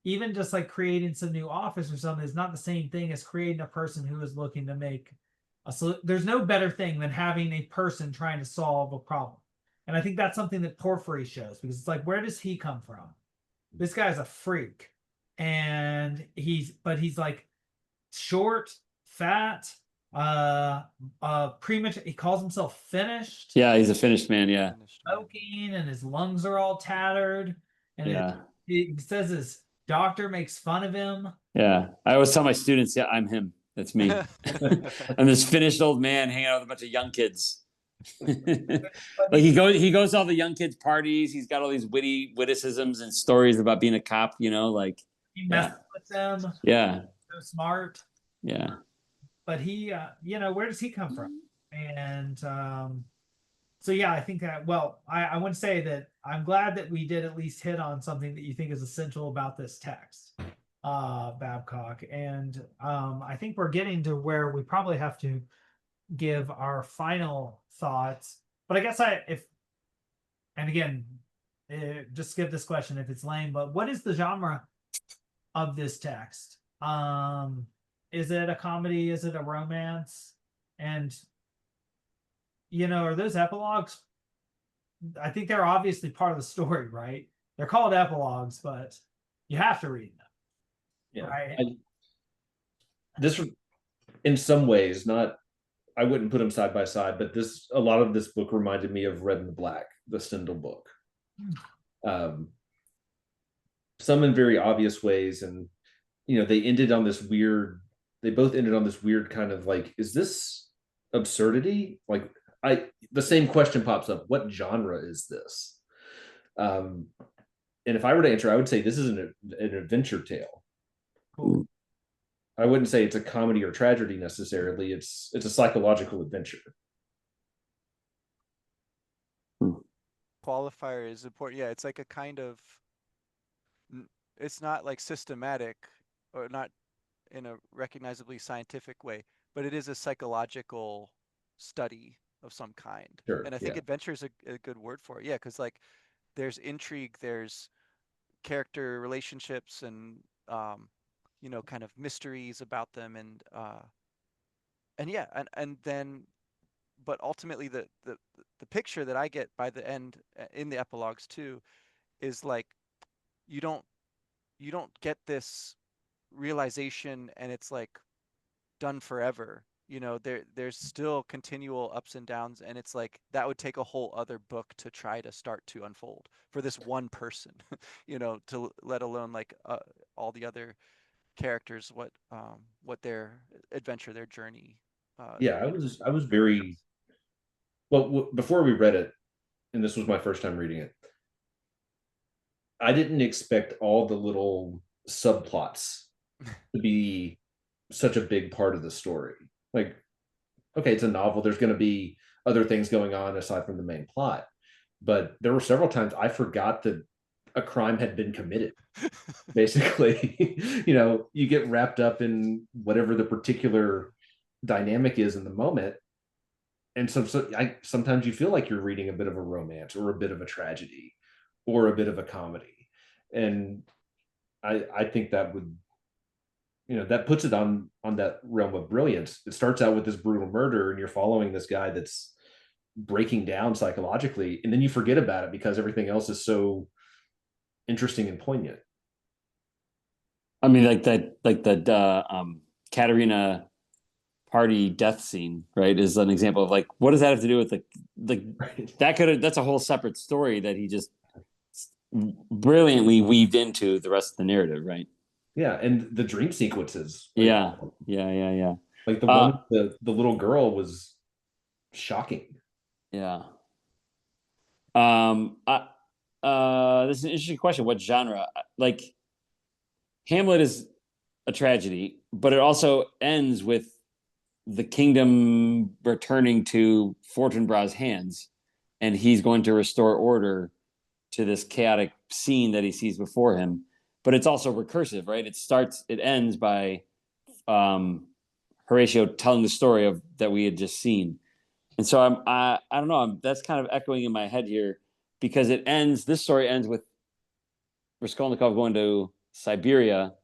Even just like creating some new office or something is not the same thing as creating a person who is looking to make there's no better thing than having a person trying to solve a problem. And I think that's something that Porphyry shows, because it's like, where does he come from? This guy's a freak. And he's like short, fat, premature. He calls himself finished. Yeah, he's a finished man. Yeah. Smoking, and his lungs are all tattered. And yeah. He says his doctor makes fun of him. Yeah. I always tell my students, yeah, I'm him. That's me. I'm this finished old man hanging out with a bunch of young kids. Like he goes to all the young kids' parties. He's got all these witticisms and stories about being a cop, like he messes with them. Yeah. So smart. Yeah. But he, where does he come from? And so yeah, I think that, well, I want to say that I'm glad that we did at least hit on something that you think is essential about this text, Babcock. And I think we're getting to where we probably have to give our final thoughts. But I guess and again, just skip this question if it's lame, but what is the genre of this text? Is it a comedy? Is it a romance? And, are those epilogues? I think they're obviously part of the story, right? They're called epilogues, but you have to read them. Yeah. Right? This, in some ways, I wouldn't put them side by side, but a lot of this book reminded me of Red and the Black, the Stendhal book. Some in very obvious ways, and they both ended on this weird kind of like, is this absurdity? Like, the same question pops up: what genre is this? And if I were to answer, I would say this is an adventure tale. Cool. I wouldn't say it's a comedy or tragedy necessarily. It's a psychological adventure. Qualifier is important. Yeah, it's like a kind of, it's not like systematic or not in a recognizably scientific way, but it is a psychological study of some kind. Sure, and I think adventure is a good word for it. Yeah, because like there's intrigue, there's character relationships, and kind of mysteries about them, and yeah, and then, but ultimately the picture that I get by the end, in the epilogues too, is like you don't get this realization and it's like done forever. There's still continual ups and downs, and it's like that would take a whole other book to try to start to unfold for this one person, to let alone like all the other characters, what their adventure, their journey. I was very well before we read it, and this was my first time reading it. I didn't expect all the little subplots to be such a big part of the story. Like, okay, it's a novel. There's going to be other things going on aside from the main plot. But there were several times I forgot that a crime had been committed. Basically, you get wrapped up in whatever the particular dynamic is in the moment. And sometimes you feel like you're reading a bit of a romance or a bit of a tragedy or a bit of a comedy. And I think that would, that puts it on that realm of brilliance. It starts out with this brutal murder and you're following this guy that's breaking down psychologically, and then you forget about it because everything else is so interesting and poignant. I mean, like the Katerina party death scene, right, is an example of like, what does that have to do with Right. that's a whole separate story that he just brilliantly weaved into the rest of the narrative, right? Yeah, and the dream sequences. Yeah. Like the one with the little girl was shocking. Yeah. This is an interesting question. What genre? Like, Hamlet is a tragedy, but it also ends with the kingdom returning to Fortinbras's hands, and he's going to restore order to this chaotic scene that he sees before him. But it's also recursive, right? It ends by Horatio telling the story of that we had just seen. And so I don't know, that's kind of echoing in my head here, because this story ends with Raskolnikov going to Siberia,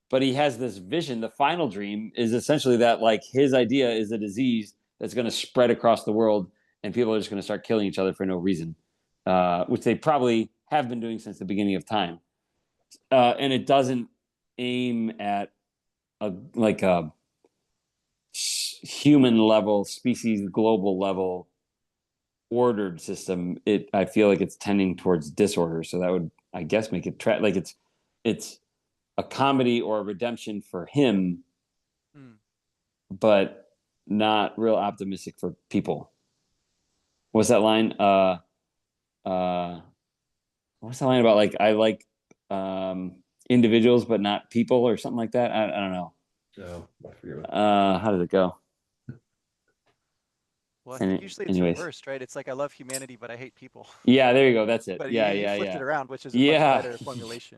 but he has this vision. The final dream is essentially that, like, his idea is a disease that's going to spread across the world and people are just going to start killing each other for no reason, which they probably have been doing since the beginning of time. And it doesn't aim at a human level, species global level ordered system. I feel like it's tending towards disorder. So that would, I guess, make it like it's a comedy or a redemption for him, but not real optimistic for people. What's that line? What's that line about? Like, I like individuals, but not people, or something like that. I don't know. No, I forget. How did it go? Well, I think usually it's reversed, right? It's like, I love humanity, but I hate people. Yeah, there you go. That's it. But Yeah, you yeah, flipped yeah. it around, which is a much better formulation.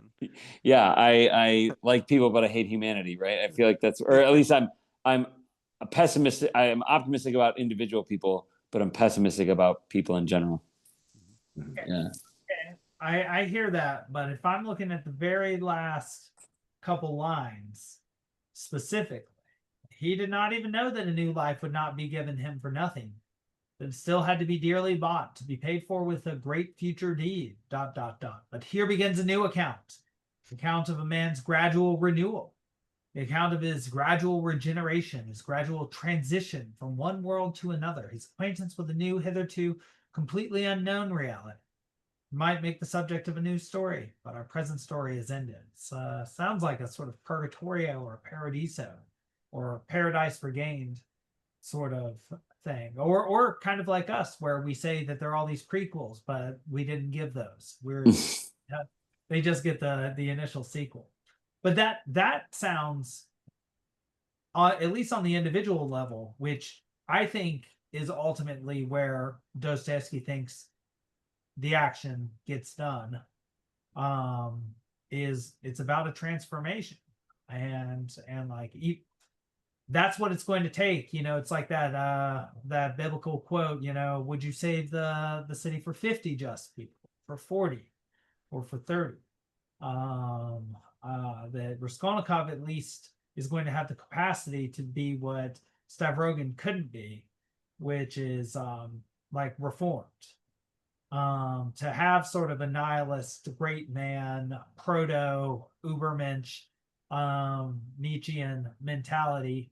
Yeah, I like people, but I hate humanity, right? I feel like that's, or at least I'm a pessimist. I am optimistic about individual people, but I'm pessimistic about people in general. Okay. Yeah. Okay. I hear that, but if I'm looking at the very last couple lines specifically, he did not even know that a new life would not be given him for nothing, but it still had to be dearly bought, to be paid for with a great future deed, ... But here begins a new account, the account of a man's gradual renewal, the account of his gradual regeneration, his gradual transition from one world to another, his acquaintance with a new, hitherto completely unknown reality. Might make the subject of a new story, but our present story is ended. Sounds like a sort of purgatorio or paradiso or paradise regained sort of thing, or kind of like us, where we say that there are all these prequels, but we didn't give those. They just get the initial sequel. But that sounds, at least on the individual level, which I think is ultimately where Dostoevsky thinks the action gets done, is it's about a transformation, and like that's what it's going to take. It's like that biblical quote, would you save the city for 50 just people, for 40, or for 30? That Raskolnikov at least is going to have the capacity to be what Stavrogin couldn't be, which is like reformed. To have sort of a nihilist great man, proto Ubermensch, Nietzschean mentality,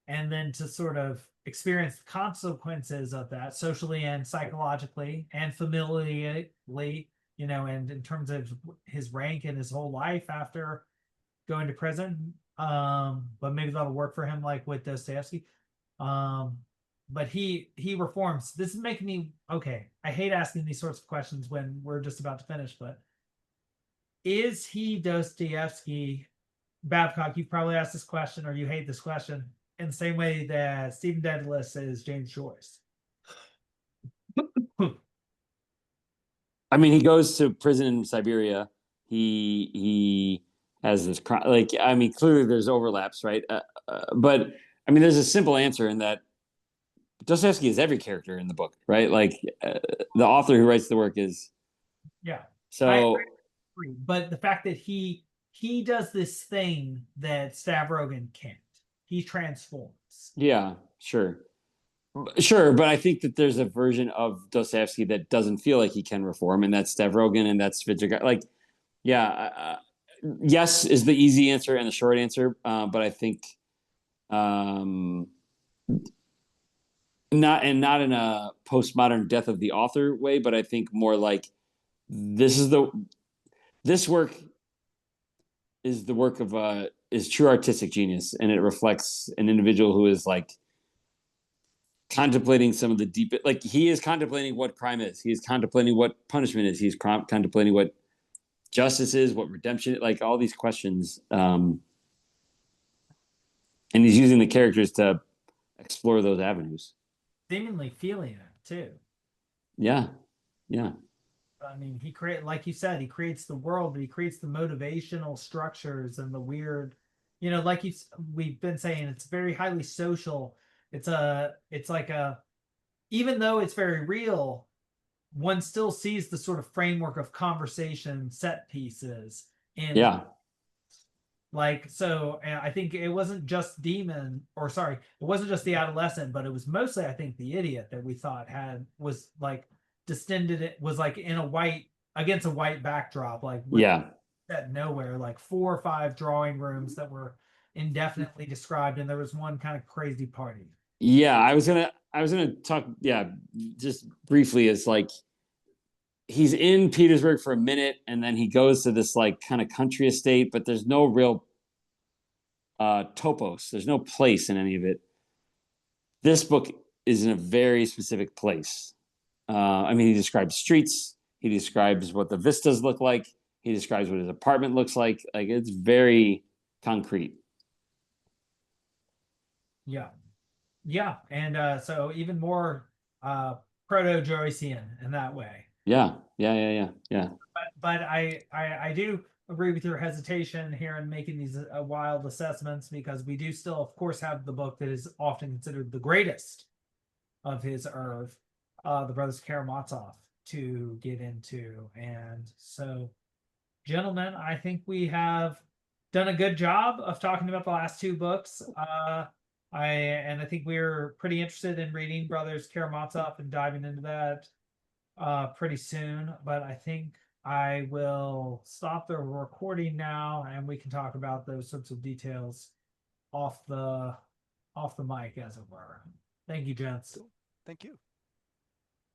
and then to sort of experience the consequences of that socially and psychologically and familially, and in terms of his rank and his whole life after going to prison. But maybe that'll work for him, like with Dostoevsky. But he reforms. This is making me, okay, I hate asking these sorts of questions when we're just about to finish, but is he Dostoevsky? Babcock, you've probably asked this question, or you hate this question, in the same way that Stephen Dedalus is James Joyce. I mean, he goes to prison in Siberia. He has this like, I mean, clearly there's overlaps, right? But I mean, there's a simple answer in that Dostoevsky is every character in the book, right? Like the author who writes the work is. Yeah. So, agree. But the fact that he does this thing that Stavrogan can't. He transforms. yeah, sure. Sure, but I think that there's a version of Dostoevsky that doesn't feel like he can reform, and that's Stavrogan, and that's Fitzgerald. Like, yeah, yes is the easy answer and the short answer, but I think not in a postmodern death of the author way, but I think more like this work is the work of is true artistic genius, and it reflects an individual who is like contemplating some of the deep, like he is contemplating what crime is, he's contemplating what punishment is, he's contemplating what justice is, what redemption, like all these questions, and he's using the characters to explore those avenues. Seemingly feeling it too. Yeah. I mean, like you said, he creates the world, but he creates the motivational structures and the weird, like we've been saying, it's very highly social. It's like even though it's very real, one still sees the sort of framework of conversation set pieces in like, so I think it wasn't just it wasn't just the adolescent, but it was mostly, I think, the idiot that we thought was like distended, it was like in against a white backdrop, like at nowhere, like 4 or 5 drawing rooms that were indefinitely described, and there was one kind of crazy party. Yeah, I was gonna talk, just briefly, is like he's in Petersburg for a minute, and then he goes to this like kind of country estate, but there's no real topos. There's no place in any of it. This book is in a very specific place. I mean, he describes streets. He describes what the vistas look like. He describes what his apartment looks like. Like, it's very concrete. Yeah, and so even more proto-Joycean in that way. Yeah. But I do agree with your hesitation here in making these wild assessments, because we do still, of course, have the book that is often considered the greatest of his oeuvre, the Brothers Karamazov, to get into. And so, gentlemen, I think we have done a good job of talking about the last 2 books. I think we're pretty interested in reading Brothers Karamazov and diving into that pretty soon. But I think I will stop the recording now, and we can talk about those sorts of details off the mic, as it were. Thank you, gents. Thank you.